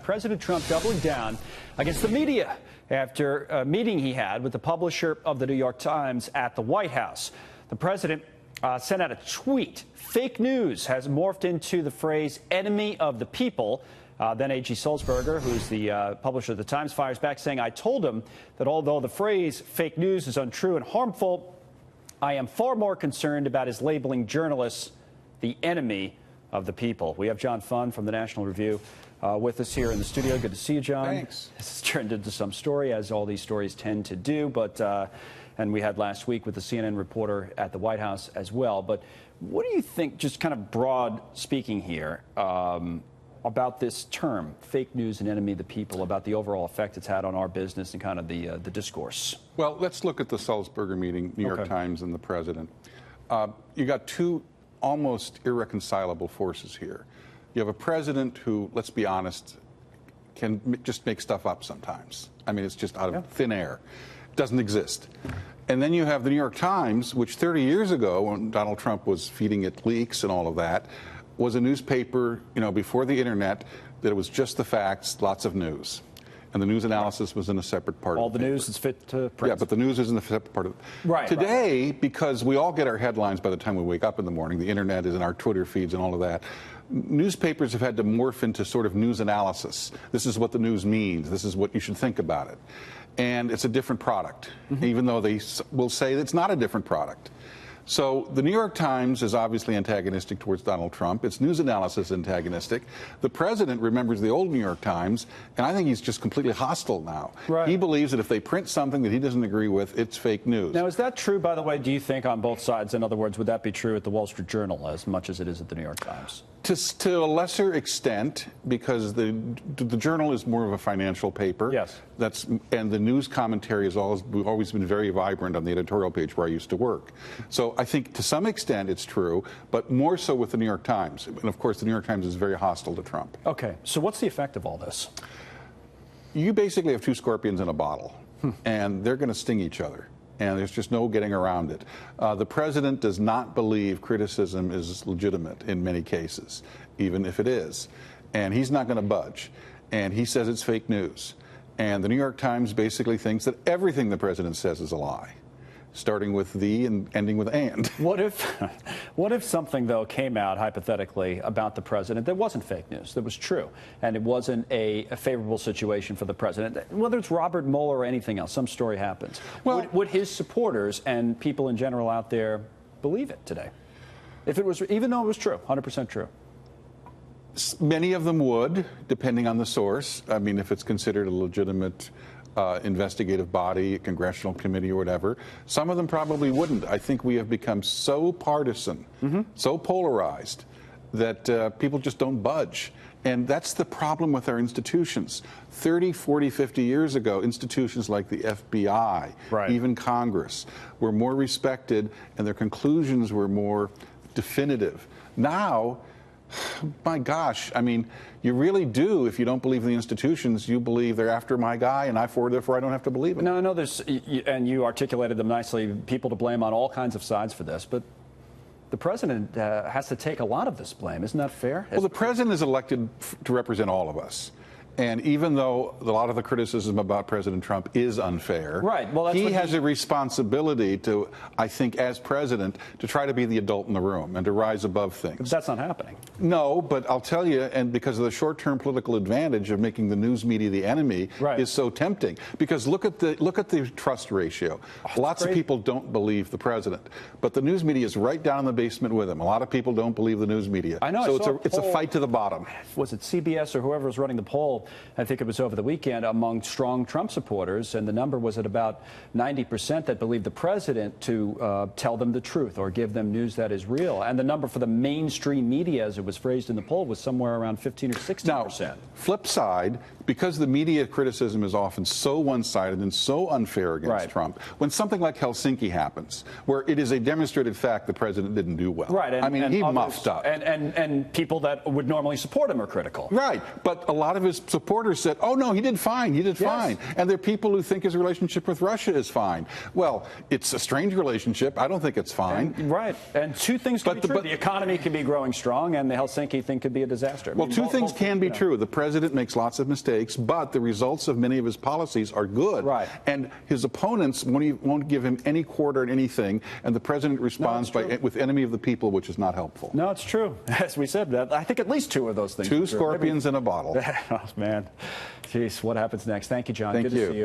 President Trump doubling down against the media after a meeting he had with the publisher of the New York Times at the White House. The president sent out a tweet. Fake news has morphed into the phrase enemy of the people. Then A.G. Sulzberger, who's the publisher of the Times, fires back saying, I told him that although the phrase fake news is untrue and harmful, I am far more concerned about his labeling journalists the enemy of the people. We have John Funn from the National Review with us here in the studio. Good to see you, John. Thanks. This has turned into some story, as all these stories tend to do, but and we had last week with the CNN reporter at the White House as well. But what do you think, just kind of broad speaking here, about this term, fake news and enemy of the people, about the overall effect it's had on our business and kind of the discourse? Well, let's look at the Sulzberger meeting, New York Times and the president. You got two almost irreconcilable forces here. You have a president who, let's be honest, can just make stuff up sometimes. I mean, it's just out of thin air. It doesn't exist. And then you have the New York Times, which 30 years ago, when Donald Trump was feeding it leaks and all of that, was a newspaper, before the internet, that it was just the facts, lots of news. And the news analysis was in a separate part all of the paper. paper. All the news is fit to print. Yeah, but the news is in the separate part of it. Right. Today, because we all get our headlines by the time we wake up in the morning, the internet is in our Twitter feeds and all of that, newspapers have had to morph into sort of news analysis. This is what the news means. This is what you should think about it. And it's a different product, even though they will say that it's not a different product. So the New York Times is obviously antagonistic towards Donald Trump. Its news analysis is antagonistic. The president remembers the old New York Times, and I think he's just completely hostile now. Right. He believes that if they print something that he doesn't agree with, it's fake news. Now, is that true, by the way, do you think, on both sides? In other words, would that be true at the Wall Street Journal as much as it is at the New York Times? To a lesser extent, because the Journal is more of a financial paper. Yes. And the news commentary has always been very vibrant on the editorial page where I used to work. So I think to some extent it's true, but more so with the New York Times. And of course, the New York Times is very hostile to Trump. Okay. So what's the effect of all this? You basically have two scorpions in a bottle, and they're going to sting each other. And there's just no getting around it. The president does not believe criticism is legitimate in many cases, even if it is. And he's not going to budge. And he says it's fake news. And the New York Times basically thinks that everything the president says is a lie, starting with the and ending with and. What if something, though, came out hypothetically about the president that wasn't fake news, that was true, and it wasn't a favorable situation for the president, whether it's Robert Mueller or anything else, some story happens. Well, would his supporters and people in general out there believe it today? If it was, even though it was true, 100% true? Many of them would, depending on the source. I mean, if it's considered a legitimate investigative body, a congressional committee or whatever. Some of them probably wouldn't. I think we have become so partisan, so polarized, that people just don't budge. And that's the problem with our institutions. 30, 40, 50 years ago, institutions like the FBI, even Congress, were more respected and their conclusions were more definitive. Now, my gosh, I mean, you really do, if you don't believe in the institutions, you believe they're after my guy, and therefore I don't have to believe it. No, I know there's, and you articulated them nicely, people to blame on all kinds of sides for this, but the president has to take a lot of this blame. Isn't that fair? Well, the president is elected to represent all of us. And even though a lot of the criticism about President Trump is unfair, well, he has a responsibility to, I think, as president, to try to be the adult in the room and to rise above things. But that's not happening. No, but I'll tell you, and because of the short-term political advantage of making the news media the enemy is so tempting. Because look at the trust ratio. Lots of people don't believe the president, but the news media is right down in the basement with him. A lot of people don't believe the news media. I know. So it's a fight to the bottom. Was it CBS or whoever was running the poll? I think it was over the weekend, among strong Trump supporters, and the number was at about 90% that believed the president to tell them the truth or give them news that is real. And the number for the mainstream media, as it was phrased in the poll, was somewhere around 15 or 16%. Now, flip side, because the media criticism is often so one-sided and so unfair against Trump, when something like Helsinki happens, where it is a demonstrated fact the president didn't do well. And, I mean, he muffed up. And people that would normally support him are critical. But a lot of his supporters said, oh, no, he did fine. He did fine. And there are people who think his relationship with Russia is fine. Well, it's a strange relationship. I don't think it's fine. Right. And two things can be true. The economy can be growing strong, and the Helsinki thing could be a disaster. Well, two things can be true. The president makes lots of mistakes, but the results of many of his policies are good. Right. And his opponents won't give him any quarter in anything, and the president responds with enemy of the people, which is not helpful. No, it's true. As we said, I think at least two of those things. Two scorpions in a bottle. Oh, man. Jeez, what happens next? Thank you, John. Thank Good you. to see you.